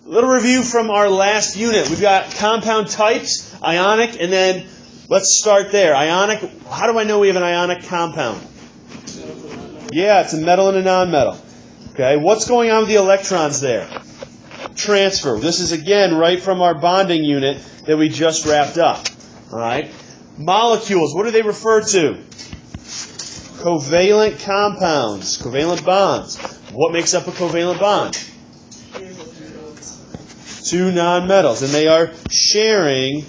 A little review from our last unit. We've got compound types, ionic, and then let's start there. Ionic, how do I know we have an ionic compound? Yeah, it's a metal and a nonmetal. Okay, what's going on with the electrons there? Transfer. This is, again, right from our bonding unit that we just wrapped up. All right. Molecules, what do they refer to? Covalent compounds, covalent bonds. What makes up a covalent bond? Two nonmetals, and they are sharing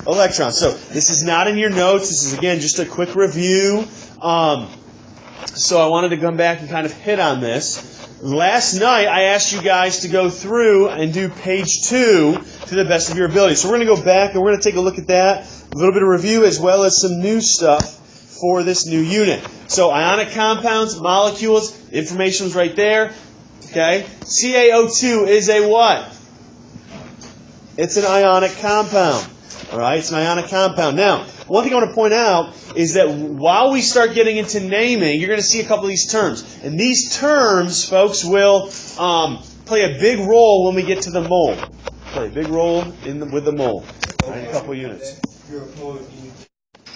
electrons. So this is not in your notes. This is, again, just a quick review. So I wanted to come back and kind of hit on this. Last night, I asked you guys to go through and do page 2 to the best of your ability. So we're going to go back and we're going to take a look at that, a little bit of review, as well as some new stuff for this new unit. So ionic compounds, molecules, information was right there. Okay, CaO2 is a what? It's an ionic compound. All right, it's an ionic compound. Now, one thing I want to point out is that while we start getting into naming, you're going to see a couple of these terms. And these terms, folks, will play a big role when we get to the mole. Play a big role with the mole. All right, a couple of units.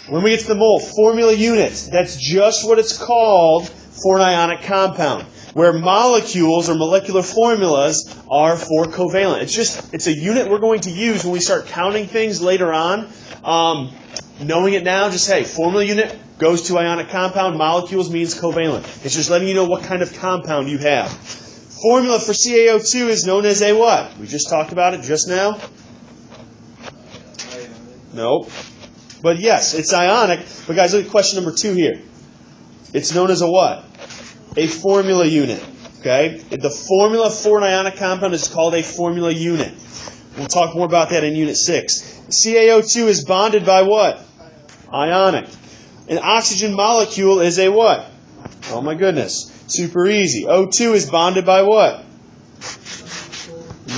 When we get to the mole, formula units. That's just what it's called for an ionic compound. Where molecules or molecular formulas are for covalent. It's a unit we're going to use when we start counting things later on. Knowing it now, just hey, formula unit goes to ionic compound, molecules means covalent. It's just letting you know what kind of compound you have. Formula for CaO2 is known as a what? We just talked about it just now. Nope. But yes, it's ionic. But guys, look at question number 2 here. It's known as a what? A formula unit. Okay? The formula for an ionic compound is called a formula unit. We'll talk more about that in Unit 6. CaO2 is bonded by what? Ionic. An oxygen molecule is a what? Oh my goodness. Super easy. O2 is bonded by what?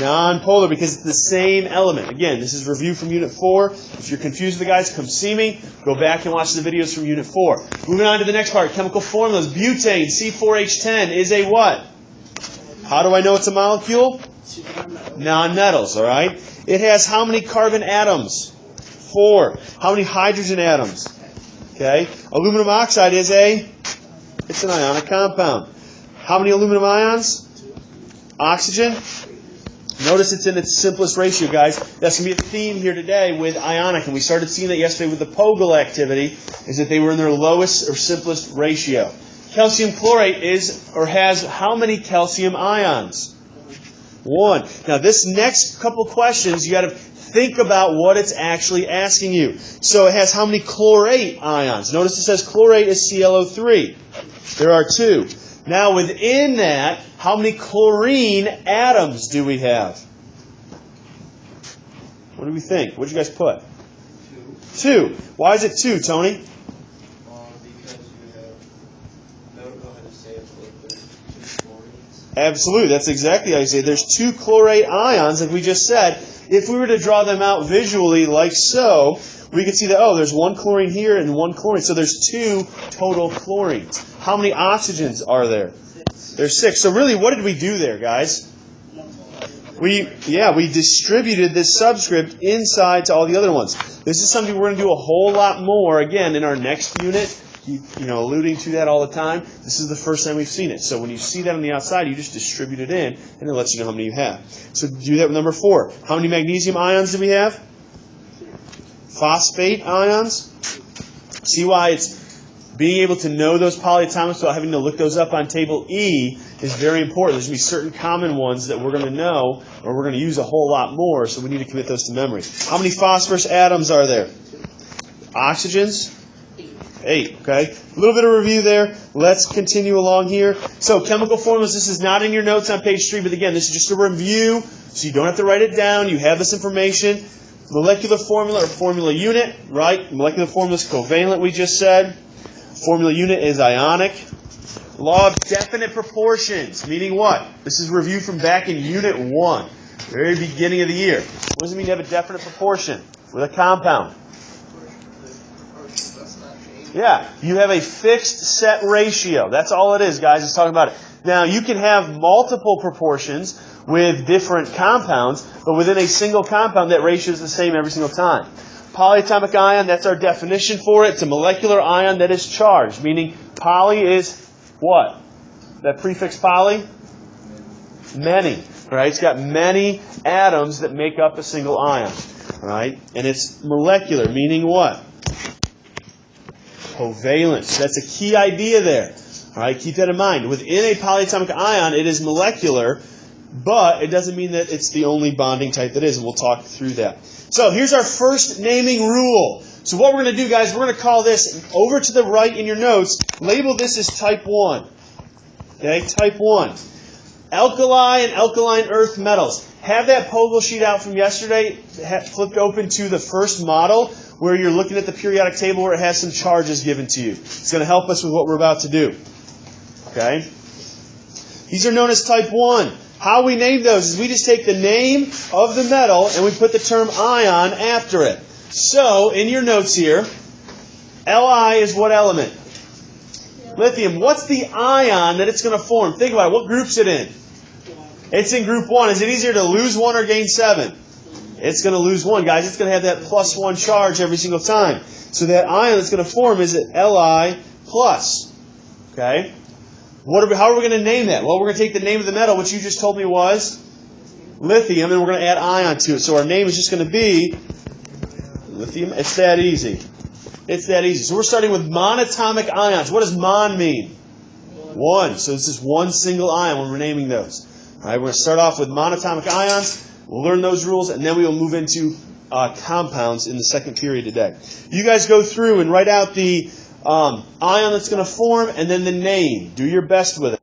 Non-polar, because it's the same element. Again, this is review from Unit 4. If you're confused with the guys, come see me. Go back and watch the videos from Unit 4. Moving on to the next part, chemical formulas. Butane, C4H10, is a what? How do I know it's a molecule? Non-metals, all right? It has how many carbon atoms? 4. How many hydrogen atoms? Okay. Aluminum oxide is it's an ionic compound. How many aluminum ions? Oxygen? Notice it's in its simplest ratio, guys. That's going to be a theme here today with ionic. And we started seeing that yesterday with the POGL activity, is that they were in their lowest or simplest ratio. Calcium chlorate has how many calcium ions? 1. Now, this next couple questions, you got to think about what it's actually asking you. So it has how many chlorate ions? Notice it says chlorate is ClO3. There are 2. Now, within that, how many chlorine atoms do we have? What do we think? What did you guys put? 2. Why is it 2, Tony? Because you have, I don't know how to say it, but there's 2 chlorines. Absolutely. That's exactly how you say it. There's 2 chlorate ions, like we just said. If we were to draw them out visually like so, we could see that, there's 1 chlorine here and 1 chlorine. So there's 2 total chlorines. How many oxygens are there? 6. There's 6. So really, what did we do there, guys? We distributed this subscript inside to all the other ones. This is something we're going to do a whole lot more, again, in our next unit. Alluding to that all the time. This is the first time we've seen it. So when you see that on the outside, you just distribute it in, and it lets you know how many you have. So do that with number 4. How many magnesium ions do we have? Phosphate ions. See why it's being able to know those polyatomics without having to look those up on table E is very important. There's going to be certain common ones that we're going to know, or we're going to use a whole lot more, so we need to commit those to memory. How many phosphorus atoms are there? Oxygens? 8, okay? A little bit of review there. Let's continue along here. So, chemical formulas, this is not in your notes on page 3, but again, this is just a review, so you don't have to write it down. You have this information. Molecular formula or formula unit, right? Molecular formula is covalent, we just said. Formula unit is ionic. Law of definite proportions, meaning what? This is review from back in Unit 1, very beginning of the year. What does it mean to have a definite proportion with a compound? Yeah, you have a fixed set ratio. That's all it is, guys. It's talking about it. Now, you can have multiple proportions with different compounds, but within a single compound, that ratio is the same every single time. Polyatomic ion, that's our definition for it. It's a molecular ion that is charged, meaning poly is what? That prefix poly? Many. Right? It's got many atoms that make up a single ion. Right? And it's molecular, meaning what? Covalence. That's a key idea there. All right, keep that in mind. Within a polyatomic ion, it is molecular, but it doesn't mean that it's the only bonding type that is, and we'll talk through that. So here's our first naming rule. So what we're going to do, guys, we're going to call this, over to the right in your notes, label this as type 1. Okay, type 1. Alkali and alkaline earth metals. Have that Pogel sheet out from yesterday flipped open to the first model where you're looking at the periodic table where it has some charges given to you. It's going to help us with what we're about to do. Okay? These are known as type 1. How we name those is we just take the name of the metal and we put the term ion after it. So, in your notes here, Li is what element? Lithium. What's the ion that it's going to form? Think about it. What group's it in? It's in group 1. Is it easier to lose 1 or gain 7? It's going to lose 1, guys. It's going to have that plus 1 charge every single time. So that ion that's going to form is at Li plus. Okay? How are we going to name that? Well, we're going to take the name of the metal, which you just told me was lithium, and we're going to add ion to it. So our name is just going to be lithium. It's that easy. It's that easy. So we're starting with monatomic ions. What does mon mean? 1. So this is one single ion when we're naming those. All right, we're going to start off with monatomic ions. We'll learn those rules, and then we will move into compounds in the second period today. You guys go through and write out the ion that's going to form, and then the name. Do your best with it.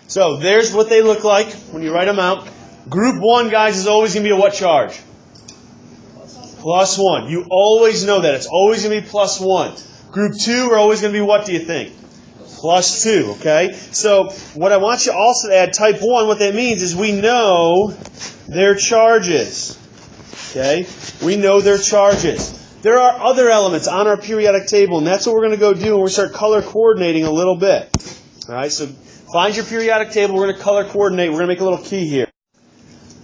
So there's what they look like when you write them out. Group 1, guys, is always going to be a what charge? Plus 1. You always know that. It's always going to be plus 1. Group 2 are always going to be what, do you think? Plus 2, okay? So what I want you also to add, type 1, what that means is we know their charges. Okay? We know their charges. There are other elements on our periodic table, and that's what we're going to go do when we start color coordinating a little bit. All right, so find your periodic table. We're going to color coordinate. We're going to make a little key here.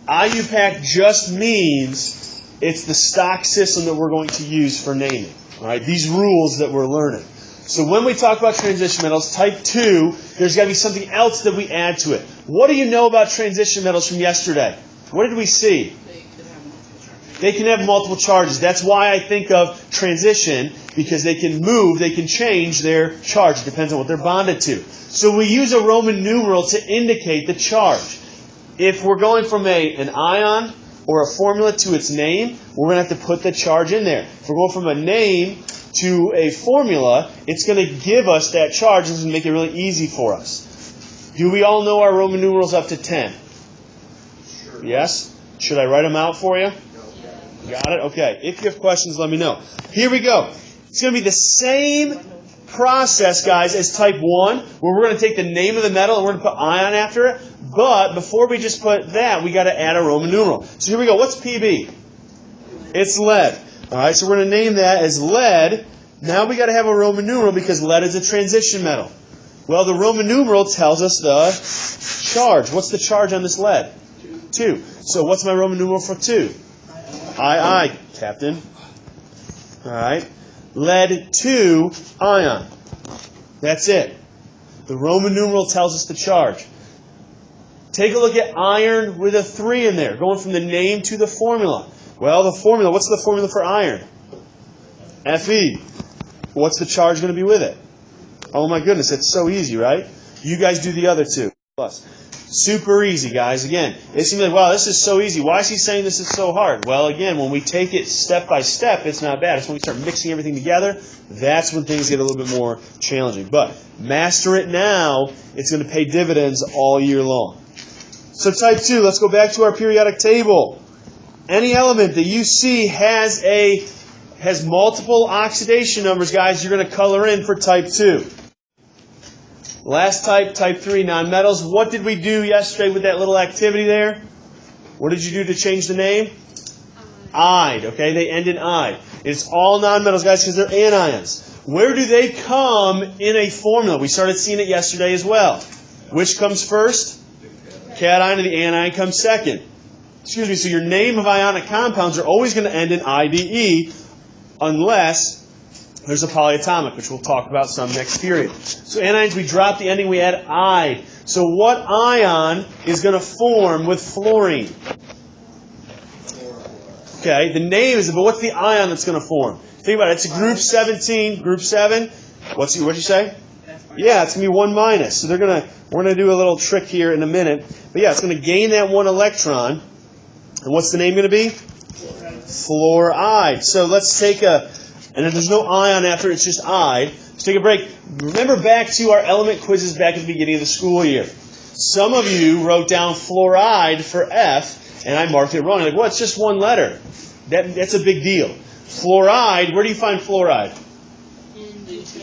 IUPAC just means it's the stock system that we're going to use for naming. All right, these rules that we're learning. So when we talk about transition metals, type 2, there's got to be something else that we add to it. What do you know about transition metals from yesterday? What did we see? They can have multiple charges. That's why I think of transition, because they can move, they can change their charge. It depends on what they're bonded to. So we use a Roman numeral to indicate the charge. If we're going from an ion or a formula to its name, we're going to have to put the charge in there. If we're going from a name to a formula, it's going to give us that charge, and it's going to make it really easy for us. Do we all know our Roman numerals up to 10? Sure. Yes? Should I write them out for you? Got it? Okay. If you have questions, let me know. Here we go. It's going to be the same process, guys, as type 1, where we're going to take the name of the metal and we're going to put ion after it. But before we just put that, we got to add a Roman numeral. So here we go. What's PB? It's lead. All right, so we're going to name that as lead. Now we got to have a Roman numeral because lead is a transition metal. Well, the Roman numeral tells us the charge. What's the charge on this lead? 2. So what's my Roman numeral for 2? II, Captain. All right. Lead 2 ion. That's it. The Roman numeral tells us the charge. Take a look at iron with a 3 in there, going from the name to the formula. Well, the formula, what's the formula for iron? Fe. What's the charge going to be with it? Oh my goodness, it's so easy, right? You guys do the other 2. Plus. Super easy, guys. Again, it seems like, wow, this is so easy. Why is he saying this is so hard? Well, again, when we take it step by step, it's not bad. It's when we start mixing everything together, that's when things get a little bit more challenging. But master it now, it's going to pay dividends all year long. So type 2, let's go back to our periodic table. Any element that you see has multiple oxidation numbers, guys, you're going to color in for type 2. Last type, type 3, nonmetals. What did we do yesterday with that little activity there? What did you do to change the name? Ide. Okay, they end in ide. It's all nonmetals, guys, because they're anions. Where do they come in a formula? We started seeing it yesterday as well. Which comes first? cation and the anion comes second. Excuse me, so your name of ionic compounds are always going to end in IDE unless there's a polyatomic, which we'll talk about some next period. So anions, we drop the ending, we add "ide." So what ion is going to form with fluorine? Okay, the name is, but what's the ion that's going to form? Think about it. It's a group 17, group 7. What'd you say? Yeah, it's going to be 1 minus. So we're going to do a little trick here in a minute. But yeah, it's going to gain that 1 electron. And what's the name going to be? Fluoride. So let's take and if there's no ion after, it's just ide. Let's take a break. Remember back to our element quizzes back at the beginning of the school year. Some of you wrote down fluoride for F, and I marked it wrong. You're like, well, it's just 1 letter. That's a big deal. Fluoride, where do you find fluoride?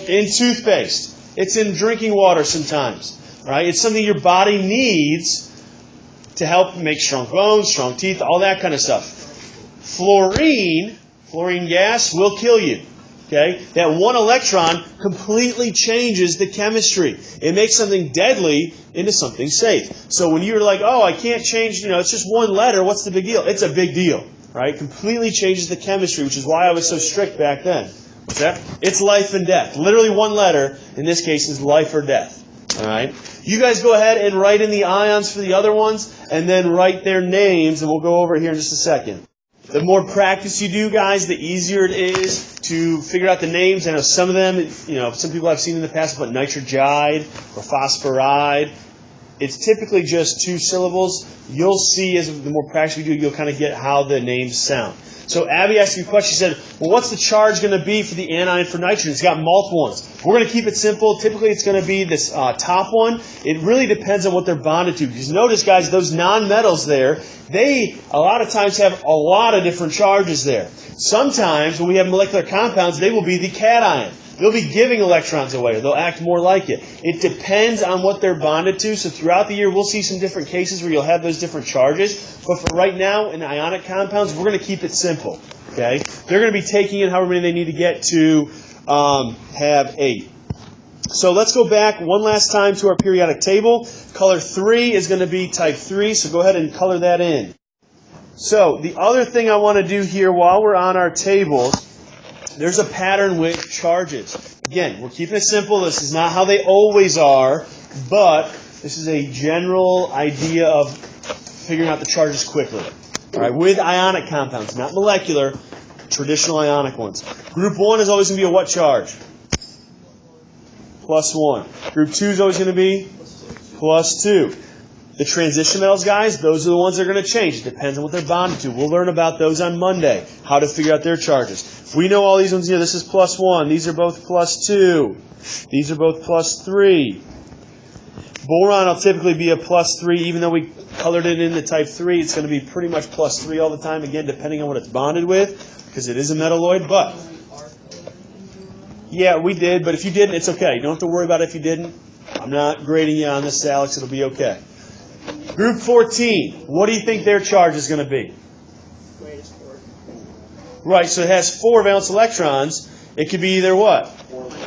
In toothpaste. It's in drinking water sometimes. Right? It's something your body needs to help make strong bones, strong teeth, all that kind of stuff. Fluorine gas will kill you. Okay? That 1 electron completely changes the chemistry. It makes something deadly into something safe. So when you're like, oh, I can't change, it's just 1 letter, what's the big deal? It's a big deal. Right? Completely changes the chemistry, which is why I was so strict back then. What's that? It's life and death. Literally 1 letter, in this case, is life or death. All right? You guys go ahead and write in the ions for the other ones, and then write their names, and we'll go over here in just a second. The more practice you do, guys, the easier it is to figure out the names. I know some of them, some people I've seen in the past put nitrogide or phosphoride. It's typically just 2 syllables. You'll see as the more practice we do, you'll kind of get how the names sound. So Abby asked me a question. She said, well, what's the charge going to be for the anion for nitrogen? It's got multiple ones. We're going to keep it simple. Typically, it's going to be this top one. It really depends on what they're bonded to. Because notice, guys, those nonmetals there, they a lot of times have a lot of different charges there. Sometimes, when we have molecular compounds, they will be the cation. They'll be giving electrons away, or they'll act more like it. It depends on what they're bonded to. So throughout the year, we'll see some different cases where you'll have those different charges. But for right now, in ionic compounds, we're going to keep it simple. Okay? They're going to be taking in however many they need to get to have 8. So let's go back one last time to our periodic table. Color 3 is going to be type 3, so go ahead and color that in. So the other thing I want to do here while we're on our tables, there's a pattern with charges. Again, we're keeping it simple. This is not how they always are, but this is a general idea of figuring out the charges quickly. All right, with ionic compounds, not molecular, traditional ionic ones. Group 1 is always going to be a what charge? +1. Group 2 is always going to be +2. The transition metals, guys, those are the ones that are going to change. It depends on what they're bonded to. We'll learn about those on Monday, how to figure out their charges. We know all these ones here. This is +1. These are both +2. These are both +3. Boron will typically be a +3, even though we colored it in the type 3. It's going to be pretty much +3 all the time, again, depending on what it's bonded with, because it is a metalloid. But, yeah, we did, but if you didn't, it's okay. You don't have to worry about it if you didn't. I'm not grading you on this, Alex. It'll be okay. Group 14, what do you think their charge is going to be? Right, so it has 4 valence electrons. It could be either what?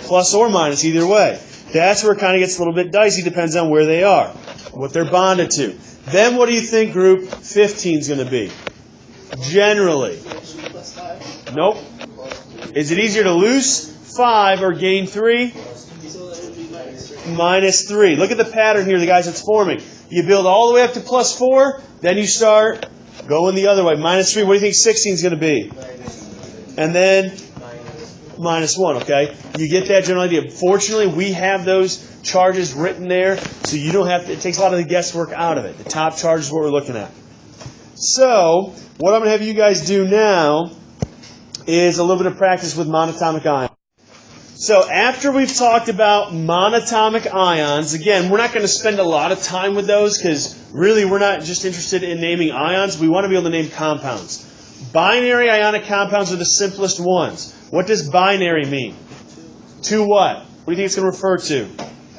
Plus or minus, either way. That's where it kind of gets a little bit dicey, depends on where they are, what they're bonded to. Then what do you think group 15 is going to be? Generally. Nope. Is it easier to lose 5 or gain 3? -3. Look at the pattern here, the guys that's forming. You build all the way up to +4, then you start going the other way. -3, what do you think 16 is going to be? And then -1, okay? You get that general idea. Fortunately, we have those charges written there, so you don't have to, it takes a lot of the guesswork out of it. The top charge is what we're looking at. So, what I'm going to have you guys do now is a little bit of practice with monatomic ions. So after we've talked about monatomic ions, again, we're not going to spend a lot of time with those because really we're not just interested in naming ions. We want to be able to name compounds. Binary ionic compounds are the simplest ones. What does binary mean? 2 what? What do you think it's going to refer to?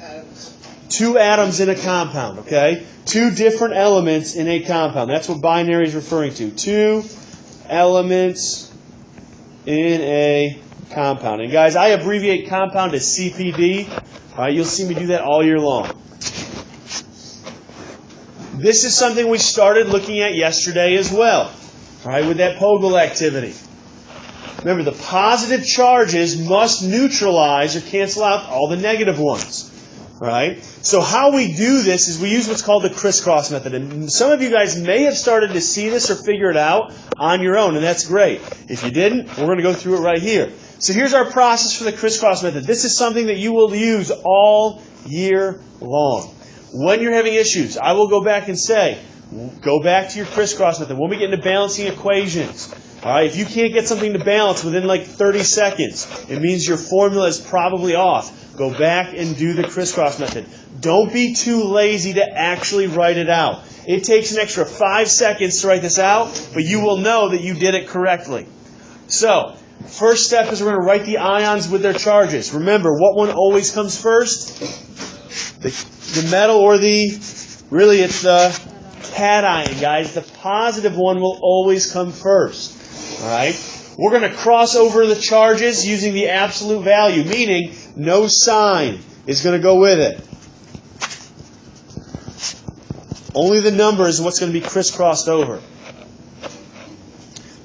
Atoms. 2 atoms in a compound, okay? 2 different elements in a compound. That's what binary is referring to. 2 elements in a compound. And guys, I abbreviate compound as CPD. All right, you'll see me do that all year long. This is something we started looking at yesterday as well, all right, with that Pogel activity. Remember, the positive charges must neutralize or cancel out all the negative ones. Right? So how we do this is we use what's called the crisscross method. And some of you guys may have started to see this or figure it out on your own, and that's great. If you didn't, we're going to go through it right here. So here's our process for the crisscross method. This is something that you will use all year long. When you're having issues, I will go back and say, go back to your crisscross method. When we get into balancing equations, all right, if you can't get something to balance within like 30 seconds, it means your formula is probably off. Go back and do the crisscross method. Don't be too lazy to actually write it out. It takes an extra 5 seconds to write this out, but you will know that you did it correctly. So, first step is we're going to write the ions with their charges. Remember, what one always comes first? The metal or really it's the cation, guys. The positive one will always come first. All right? We're going to cross over the charges using the absolute value, meaning no sign is going to go with it. Only the number is what's going to be crisscrossed over.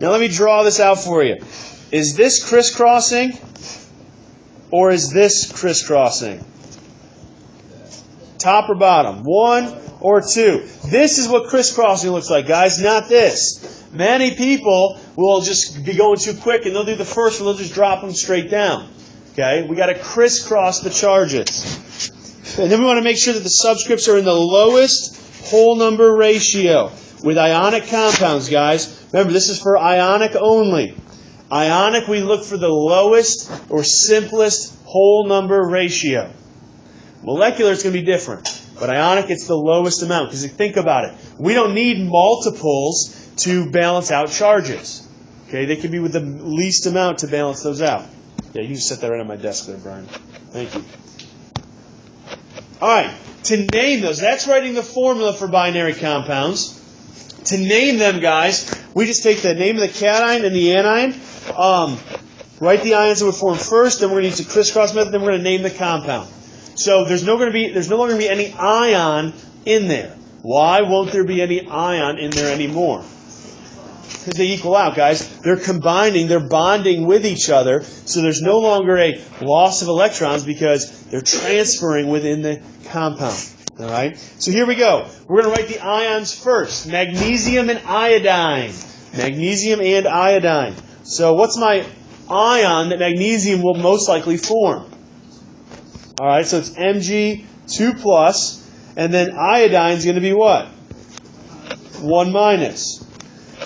Now let me draw this out for you. Is this crisscrossing or is this crisscrossing? Top or bottom? 1 or 2? This is what crisscrossing looks like, guys, not this. Many people will just be going too quick and they'll do the first one, they'll just drop them straight down. Okay? We got to crisscross the charges. And then we want to make sure that the subscripts are in the lowest whole number ratio with ionic compounds, guys. Remember, this is for ionic only. Ionic, we look for the lowest or simplest whole number ratio. Molecular, it's going to be different. But ionic, it's the lowest amount. Because think about it. We don't need multiples to balance out charges. Okay, they can be with the least amount to balance those out. Yeah, you can set that right on my desk there, Brian. Thank you. All right, to name those, that's writing the formula for binary compounds. To name them, guys, we just take the name of the cation and the anion, write the ions that would form first, then we're going to use the crisscross method, then we're going to name the compound. So there's no longer going to be any ion in there. Why won't there be any ion in there anymore? Because they equal out, guys. They're combining, they're bonding with each other, so there's no longer a loss of electrons because they're transferring within the compound. All right? So here we go. We're going to write the ions first. Magnesium and iodine. Magnesium and iodine. So what's my ion that magnesium will most likely form? All right, so it's Mg2+, and then iodine is going to be what? 1-.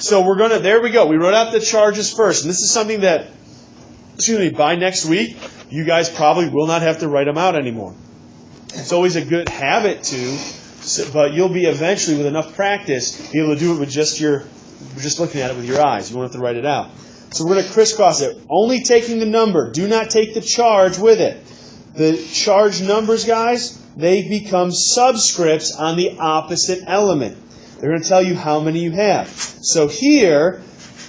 So we're going to, there we go. We wrote out the charges first. And this is something that, by next week, you guys probably will not have to write them out anymore. It's always a good habit to, but you'll be eventually, with enough practice, be able to do it with just looking at it with your eyes. You won't have to write it out. So we're going to crisscross it. Only taking the number. Do not take the charge with it. The charged numbers, guys, they become subscripts on the opposite element. They're going to tell you how many you have. So here,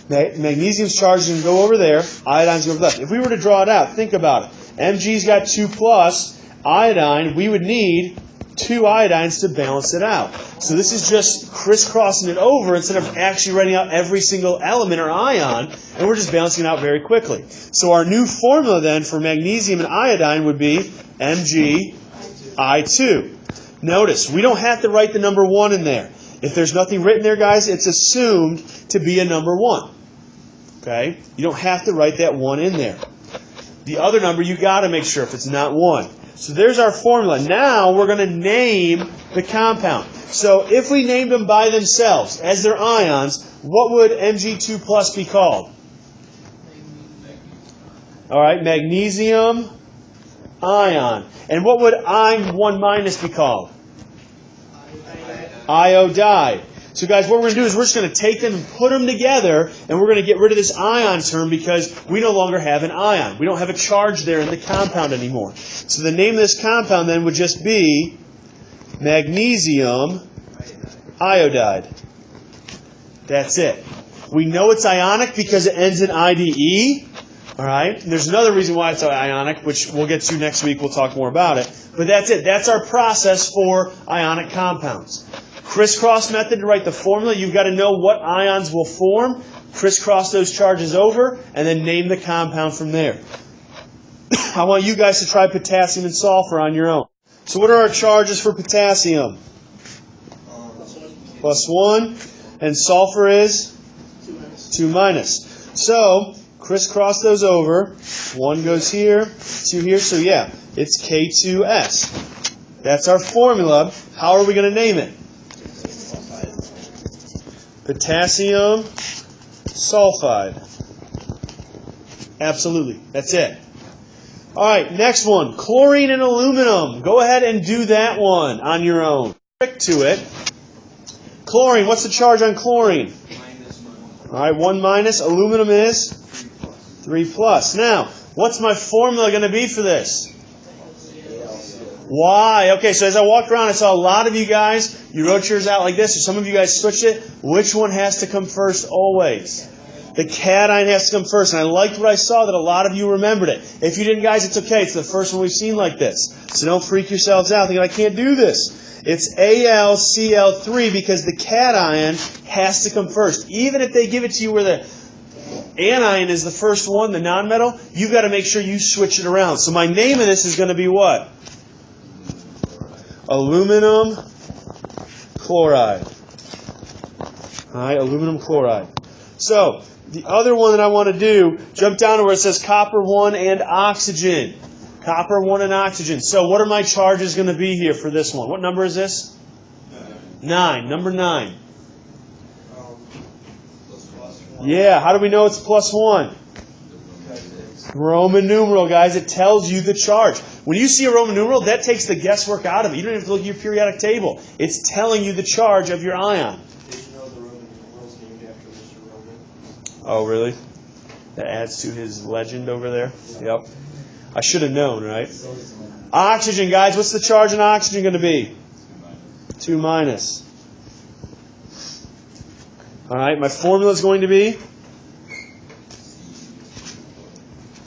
magnesium's charge is going to go over there, iodine's going to go left. If we were to draw it out, think about it. Mg's got 2+, iodine, we would need 2 iodines to balance it out. So this is just crisscrossing it over instead of actually writing out every single element or ion, and we're just balancing it out very quickly. So our new formula then for magnesium and iodine would be MgI2. Notice, we don't have to write the number 1 in there. If there's nothing written there, guys, it's assumed to be a number 1. Okay? You don't have to write that 1 in there. The other number, you got to make sure if it's not 1. So there's our formula. Now we're going to name the compound. So if we named them by themselves as their ions, what would Mg2+ be called? All right, magnesium ion. And what would I1- be called? Iodide. So guys, what we're going to do is we're just going to take them and put them together, and we're going to get rid of this ion term because we no longer have an ion. We don't have a charge there in the compound anymore. So the name of this compound then would just be magnesium iodide. That's it. We know it's ionic because it ends in IDE. All right? And there's another reason why it's ionic, which we'll get to next week. We'll talk more about it. But that's it. That's our process for ionic compounds. Crisscross method to write the formula. You've got to know what ions will form, crisscross those charges over, and then name the compound from there. I want you guys to try potassium and sulfur on your own. So what are our charges for potassium? +1. And sulfur is 2-. So crisscross those over. 1 goes here, 2 here. So yeah, it's K2S. That's our formula. How are we going to name it? Potassium sulfide. Absolutely. That's it. All right, next one. Chlorine and aluminum. Go ahead and do that one on your own. Trick to it. Chlorine. What's the charge on chlorine? -1. All right, 1-. Aluminum is 3+. Now, what's my formula going to be for this? Why? Okay, so as I walked around, I saw a lot of you guys, you wrote yours out like this, or some of you guys switched it. Which one has to come first always? The cation has to come first. And I liked what I saw, that a lot of you remembered it. If you didn't, guys, it's okay. It's the first one we've seen like this. So don't freak yourselves out thinking, I can't do this. It's AlCl3 because the cation has to come first. Even if they give it to you where the anion is the first one, the nonmetal, you've got to make sure you switch it around. So my name of this is going to be what? Aluminum chloride. All right, aluminum chloride. So the other one that I want to do, jump down to where it says copper 1 and oxygen. Copper 1 and oxygen. So what are my charges going to be here for this one? What number is this? 9. Number 9. Yeah, how do we know it's +1? Roman numeral, guys. It tells you the charge. When you see a Roman numeral, that takes the guesswork out of it. You don't even have to look at your periodic table. It's telling you the charge of your ion. Did you know the Roman numeral is named after Mr. Roman? Oh, really? That adds to his legend over there? Yep. I should have known, right? Oxygen, guys. What's the charge on oxygen going to be? 2-. All right, my formula is going to be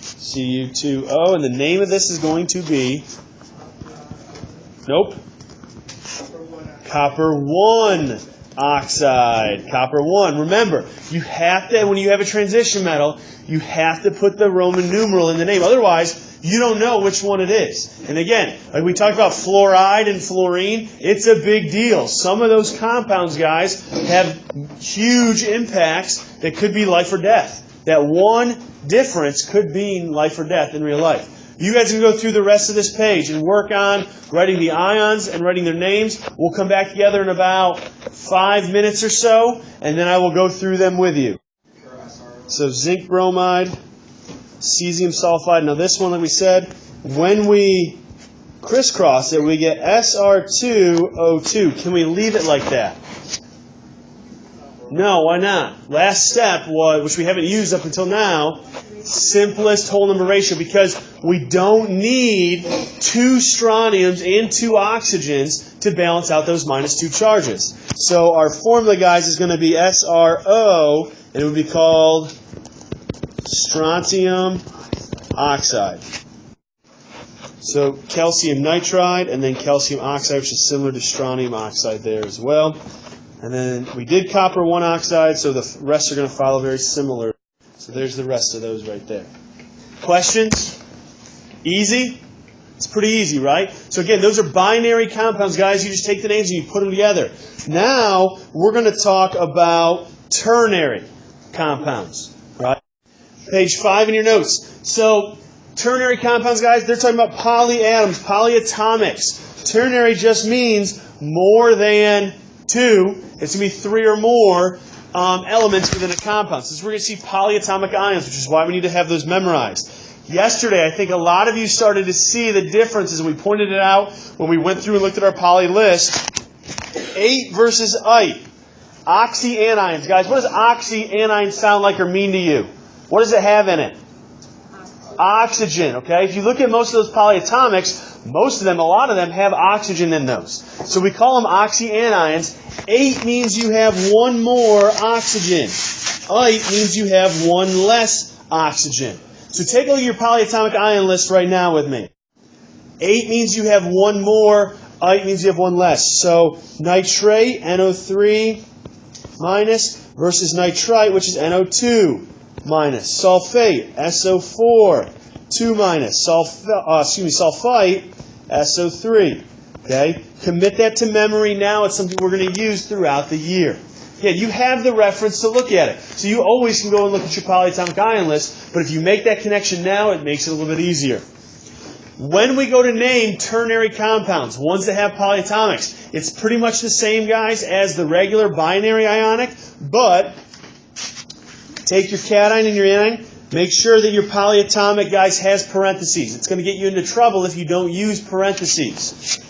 Cu2O, and the name of this is going to be, nope, copper 1 oxide. Copper 1. Remember, you have to, when you have a transition metal, you have to put the Roman numeral in the name. Otherwise, you don't know which one it is. And again, like we talked about fluoride and fluorine, it's a big deal. Some of those compounds, guys, have huge impacts that could be life or death. That one difference could mean life or death in real life. You guys can go through the rest of this page and work on writing the ions and writing their names. We'll come back together in about 5 minutes or so, and then I will go through them with you. So zinc bromide, cesium sulfide. Now this one, like we said, when we crisscross it, we get SR2O2. Can we leave it like that? No, why not? Last step was, which we haven't used up until now, simplest whole number ratio, because we don't need 2 strontiums and 2 oxygens to balance out those -2 charges. So our formula, guys, is going to be SRO, and it would be called strontium oxide. So calcium nitride and then calcium oxide, which is similar to strontium oxide there as well. And then we did copper 1 oxide, so the rest are going to follow very similar. So there's the rest of those right there. Questions? Easy? It's pretty easy, right? So again, those are binary compounds, guys. You just take the names and you put them together. Now, we're going to talk about ternary compounds, right? Page 5 in your notes. So, ternary compounds, guys, they're talking about polyatoms, polyatomics. Ternary just means more than 2. It's going to be 3 or more elements within a compound. So we're going to see polyatomic ions, which is why we need to have those memorized. Yesterday, I think a lot of you started to see the differences, and we pointed it out when we went through and looked at our poly list. 8 versus 8. Oxyanions. Guys, what does oxyanion sound like or mean to you? What does it have in it? Oxygen, okay? If you look at most of those polyatomics, most of them, a lot of them, have oxygen in those. So we call them oxyanions. 8 means you have 1 more oxygen. 8 means you have 1 less oxygen. So take a look at your polyatomic ion list right now with me. 8 means you have 1 more Ite means you have one less. So nitrate, NO3 minus, versus nitrite, which is NO2 minus. Sulfate, SO4, 2 minus. Sulfite, SO3. Okay? Commit that to memory now. It's something we're going to use throughout the year. Again, you have the reference to look at it. So you always can go and look at your polyatomic ion list, but if you make that connection now, it makes it a little bit easier. When we go to name ternary compounds, ones that have polyatomics, it's pretty much the same, guys, as the regular binary ionic, but take your cation and your anion, make sure that your polyatomic, guys, has parentheses. It's going to get you into trouble if you don't use parentheses.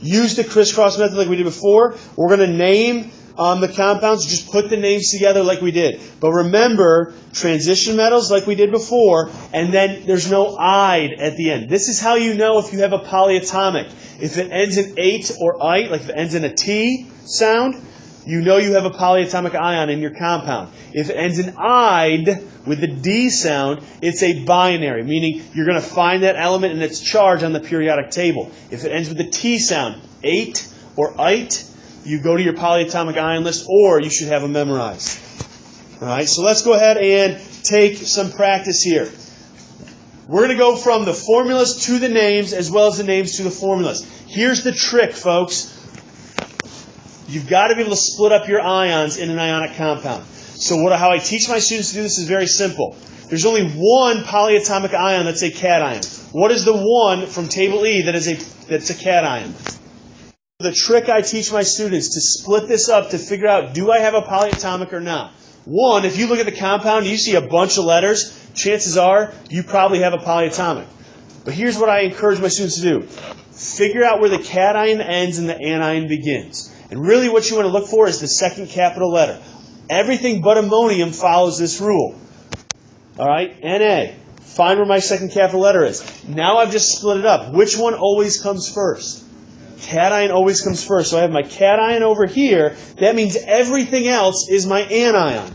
Use the crisscross method like we did before. We're going to name the compounds, just put the names together like we did. But remember, transition metals like we did before, and then there's no "ide" at the end. This is how you know if you have a polyatomic. If it ends in "ate" or "ite," like if it ends in a T sound, you know you have a polyatomic ion in your compound. If it ends in "ide" with the D sound, it's a binary, meaning you're going to find that element and its charge on the periodic table. If it ends with the T sound, "ate" or "ite," you go to your polyatomic ion list, or you should have them memorized. All right, so let's go ahead and take some practice here. We're going to go from the formulas to the names, as well as the names to the formulas. Here's the trick, folks. You've got to be able to split up your ions in an ionic compound. So how I teach my students to do this is very simple. There's only one polyatomic ion that's a cation. What is the one from table E that's a cation? The trick I teach my students to split this up to figure out, do I have a polyatomic or not? One, if you look at the compound and you see a bunch of letters, chances are you probably have a polyatomic. But here's what I encourage my students to do. Figure out where the cation ends and the anion begins. And really what you want to look for is the second capital letter. Everything but ammonium follows this rule. All right, Na. Find where my second capital letter is. Now I've just split it up. Which one always comes first? Cation always comes first. So I have my cation over here. That means everything else is my anion.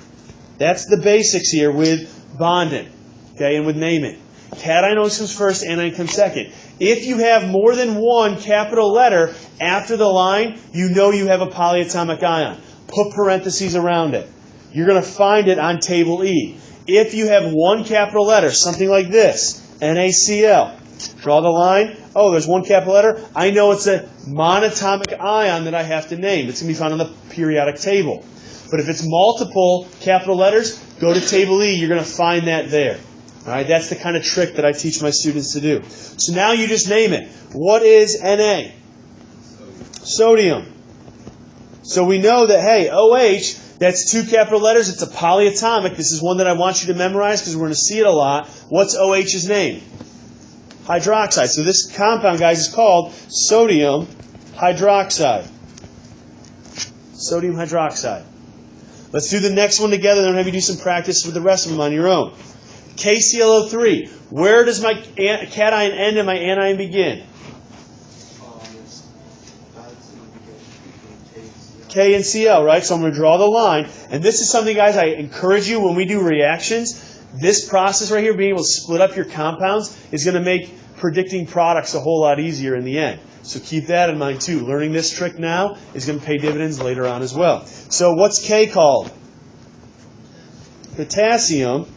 That's the basics here with bonding, okay, and with naming. Cation always comes first, anion comes second. If you have more than one capital letter after the line, you know you have a polyatomic ion. Put parentheses around it. You're going to find it on table E. If you have one capital letter, something like this, NaCl, draw the line. Oh, there's one capital letter. I know it's a monatomic ion that I have to name. It's going to be found on the periodic table. But if it's multiple capital letters, go to table E. You're going to find that there. All right, that's the kind of trick that I teach my students to do. So now you just name it. What is Na? Sodium. So we know that, hey, OH, that's two capital letters. It's a polyatomic. This is one that I want you to memorize because we're going to see it a lot. What's OH's name? Hydroxide. So this compound, guys, is called sodium hydroxide. Sodium hydroxide. Let's do the next one together, then I'll have you do some practice with the rest of them on your own. KClO3. Where does my cation end and my anion begin? K and Cl, right? So I'm going to draw the line. And this is something, guys, I encourage you when we do reactions. This process right here, being able to split up your compounds, is going to make predicting products a whole lot easier in the end. So keep that in mind too. Learning this trick now is going to pay dividends later on as well. So what's K called? Potassium.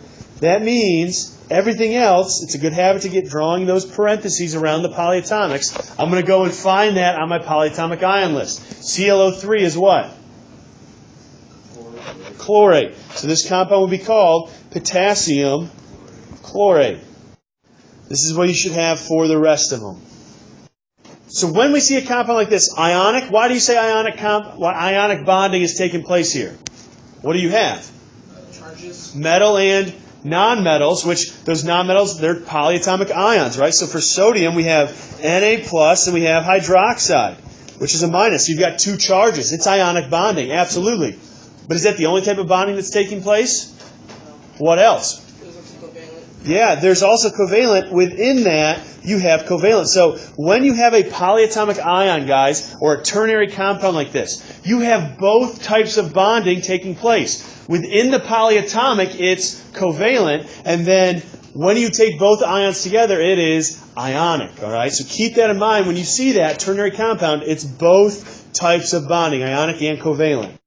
That means everything else, it's a good habit to get drawing those parentheses around the polyatomics. I'm going to go and find that on my polyatomic ion list. ClO3 is what? Chlorate. So this compound will be called potassium chlorate. This is what you should have for the rest of them. So when we see a compound like this, ionic, why do you say ionic bonding is taking place here? What do you have? Charges. Metal and nonmetals, which those nonmetals, they're polyatomic ions, right? So for sodium, we have Na plus and we have hydroxide, which is a minus. So you've got two charges. It's ionic bonding, absolutely. But is that the only type of bonding that's taking place? What else? Yeah, there's also covalent. Within that, you have covalent. So when you have a polyatomic ion, guys, or a ternary compound like this, you have both types of bonding taking place. Within the polyatomic, it's covalent, and then when you take both ions together, it is ionic. All right, so keep that in mind when you see that ternary compound. It's both types of bonding, ionic and covalent.